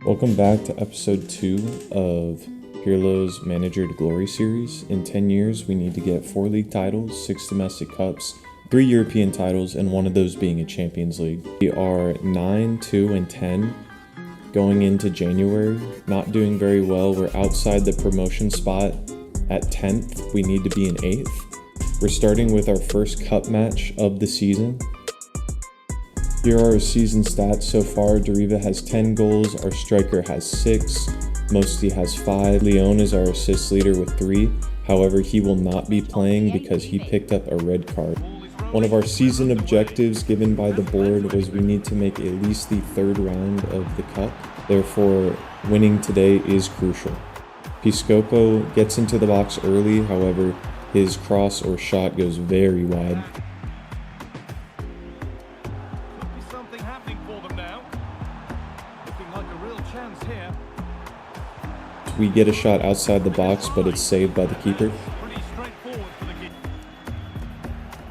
Welcome back to episode 2 of Pirlo's Manager to Glory series. In 10 years, we need to get 4 league titles, 6 domestic cups, 3 European titles, and one of those being a Champions League. We are 9, 2, and 10 going into January, not doing very well. We're outside the promotion spot at 10th. We need to be in 8th. We're starting with our first cup match of the season. Here are our season stats so far. Deriva has 10 goals, our striker has 6, Mosti has 5, Leon is our assist leader with 3, however he will not be playing because he picked up a red card. One of our season objectives given by the board was we need to make at least the 3rd round of the cup, therefore winning today is crucial. Piscopo gets into the box early, however his cross or shot goes very wide. We get a shot outside the box, but it's saved by the keeper.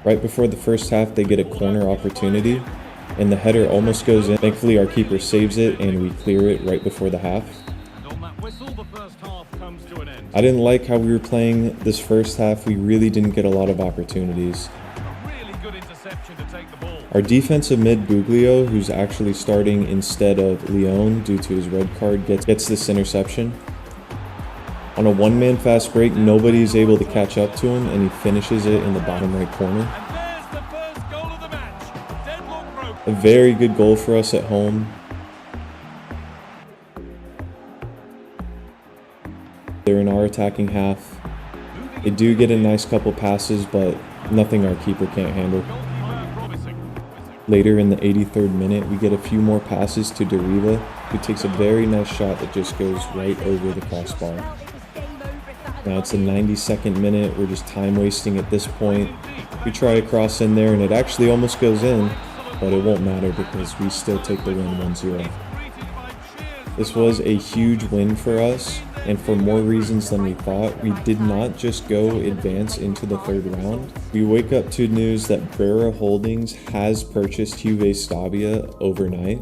Right before the first half, they get a corner opportunity, and the header almost goes in. Thankfully, our keeper saves it, and we clear it right before the half. I didn't like how we were playing this first half. We really didn't get a lot of opportunities. Our defensive mid, Buglio, who's actually starting instead of Leon due to his red card, gets this interception. On a one-man fast break, nobody's able to catch up to him, and he finishes it in the bottom right corner. A very good goal for us at home. They're in our attacking half. They do get a nice couple passes, but nothing our keeper can't handle. Later in the 83rd minute, we get a few more passes to Deriva, who takes a very nice shot that just goes right over the crossbar. Now it's the 92nd minute, we're just time wasting at this point. We try a cross in there and it actually almost goes in, but it won't matter because we still take the win 1-0. This was a huge win for us, and for more reasons than we thought. We did not just go advance into the 3rd round. We wake up to news that Brera Holdings has purchased Juve Stabia overnight.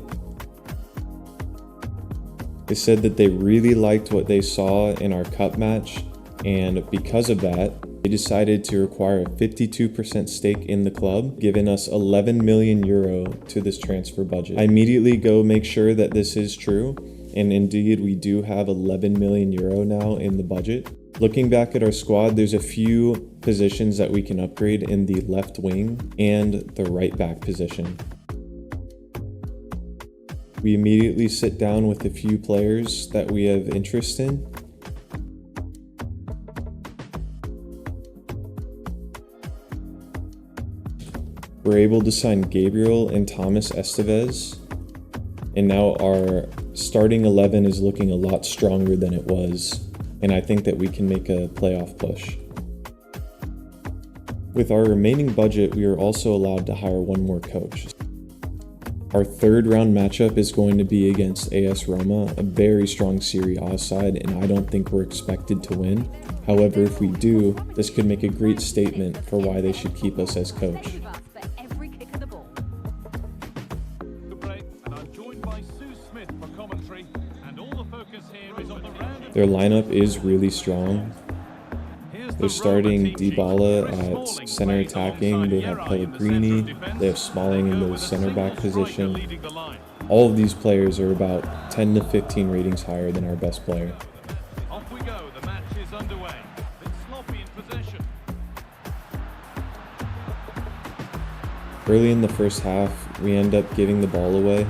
They said that they really liked what they saw in our cup match, and because of that, they decided to acquire a 52% stake in the club, giving us 11 million euro to this transfer budget. I immediately go make sure that this is true, and indeed we do have 11 million euro now in the budget. Looking back at our squad, there's a few positions that we can upgrade in the left wing and the right back position. We immediately sit down with a few players that we have interest in. We're able to sign Gabriel and Thomas Estevez, and now our starting 11 is looking a lot stronger than it was, and I think that we can make a playoff push. With our remaining budget, we are also allowed to hire one more coach. Our 3rd round matchup is going to be against AS Roma, a very strong Serie A side, and I don't think we're expected to win. However, if we do, this could make a great statement for why they should keep us as coach. Their lineup is really strong. They're starting Dybala at center attacking, they have Pellegrini, they have Smalling in the center back position. All of these players are about 10 to 15 ratings higher than our best player. Off we go, the match is underway. It's sloppy in possession. Early in the first half, we end up giving the ball away.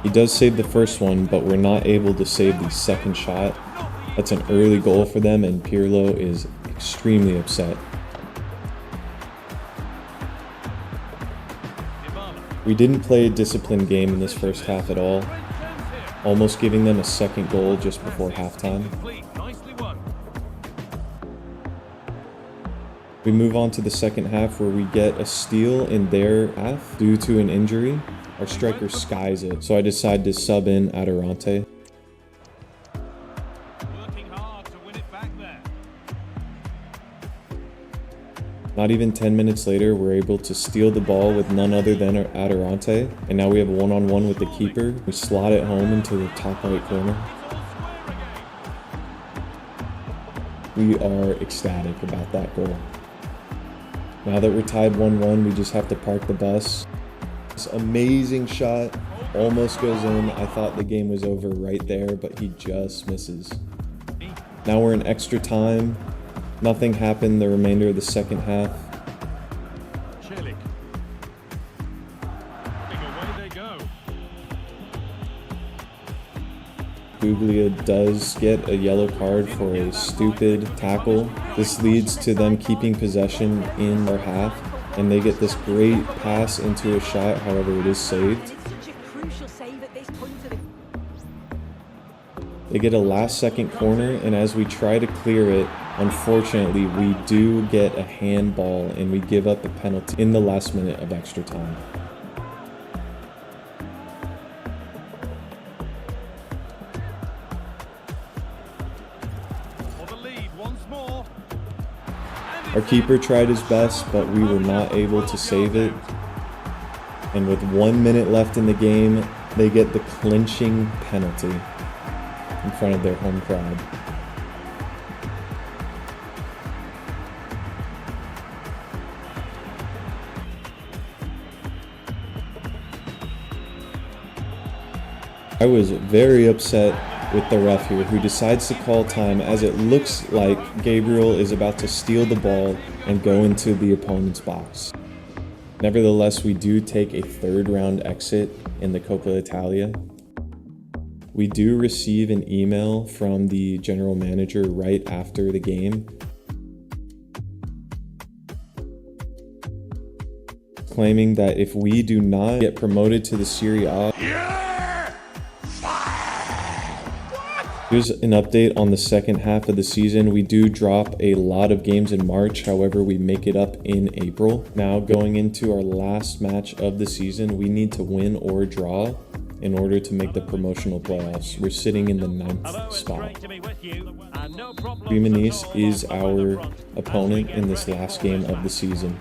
He does save the first one, but we're not able to save the second shot. That's an early goal for them, and Pirlo is extremely upset. We didn't play a disciplined game in this first half at all, almost giving them a second goal just before halftime. We move on to the second half where we get a steal in their half due to an injury. Our striker skies it, so I decide to sub in Adorante. Not even 10 minutes later, we're able to steal the ball with none other than Adirante, and now we have a one-on-one with the keeper. We slot it home into the top right corner. We are ecstatic about that goal. Now that we're tied 1-1, we just have to park the bus. This amazing shot almost goes in. I thought the game was over right there, but he just misses. Now we're in extra time. Nothing happened the remainder of the second half. Away they go. Buglia does get a yellow card for a stupid tackle. This leads to them keeping possession in their half, and they get this great pass into a shot, however it is saved. They get a last second corner, and as we try to clear it, unfortunately we do get a handball and we give up a penalty in the last minute of extra time. Our keeper tried his best, but we were not able to save it. And with 1 minute left in the game, they get the clinching penalty in front of their home crowd. I was very upset with the ref here, who decides to call time as it looks like Gabriel is about to steal the ball and go into the opponent's box. Nevertheless, we do take a third round exit in the Coppa Italia. We do receive an email from the general manager right after the game, claiming that if we do not get promoted to the Serie A, here's an update on the second half of the season. We do drop a lot of games in March, however, we make it up in April. Now, going into our last match of the season, we need to win or draw in order to make the promotional playoffs. We're sitting in the 9th spot. Cremonese is our opponent in this last game of the season.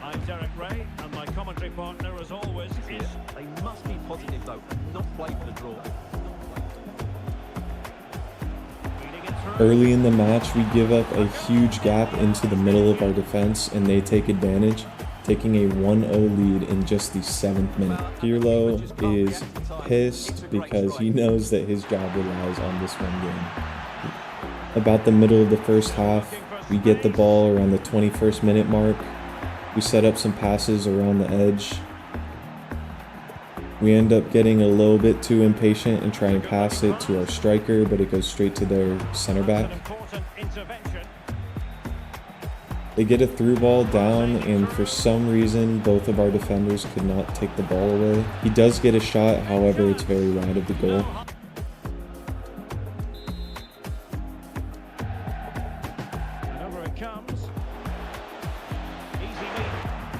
Early in the match, we give up a huge gap into the middle of our defense, and they take advantage, taking a 1-0 lead in just the 7th minute. Pirlo is pissed because he knows that his job relies on this one game. About the middle of the first half, we get the ball around the 21st minute mark. We set up some passes around the edge. We end up getting a little bit too impatient and try and pass it to our striker, but it goes straight to their center back. They get a through ball down, and for some reason, both of our defenders could not take the ball away. He does get a shot, however, it's very wide of the goal.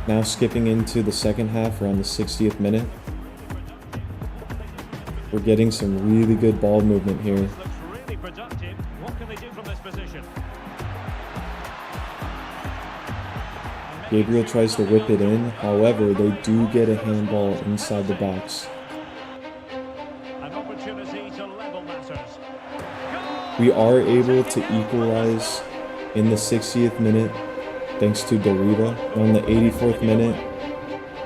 Now skipping into the second half around the 60th minute. We're getting some really good ball movement here. Gabriel tries to whip it in, however, they do get a handball inside the box. We are able to equalize in the 60th minute thanks to Doriva. On the 84th minute,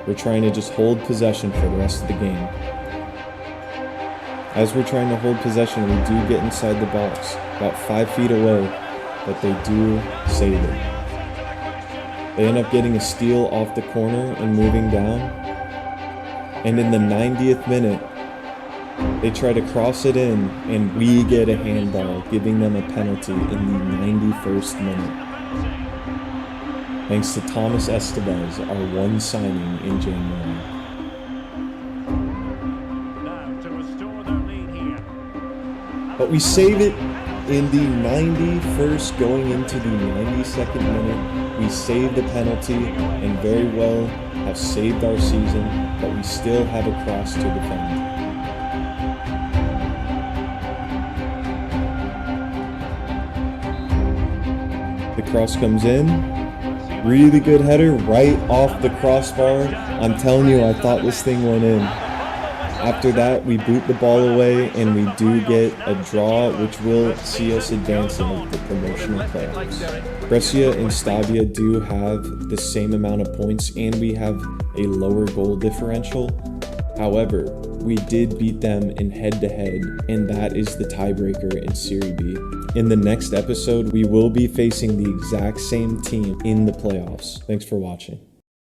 we're trying to just hold possession for the rest of the game. As we're trying to hold possession, we do get inside the box, about 5 feet away, but they do save it. They end up getting a steal off the corner and moving down. And in the 90th minute, they try to cross it in, and we get a handball, giving them a penalty in the 91st minute. Thanks to Thomas Estevez, our one signing in January. But we save it in the 91st, going into the 92nd minute. We saved the penalty and very well have saved our season, but we still have a cross to defend. The cross comes in, Really good header right off the crossbar. I'm telling you, I thought this thing went in. After that, we boot the ball away and we do get a draw, which will see us advancing into the promotional playoffs. Brescia and Stabia do have the same amount of points and we have a lower goal differential. However, we did beat them in head-to-head, and that is the tiebreaker in Serie B. In the next episode, we will be facing the exact same team in the playoffs. Thanks for watching.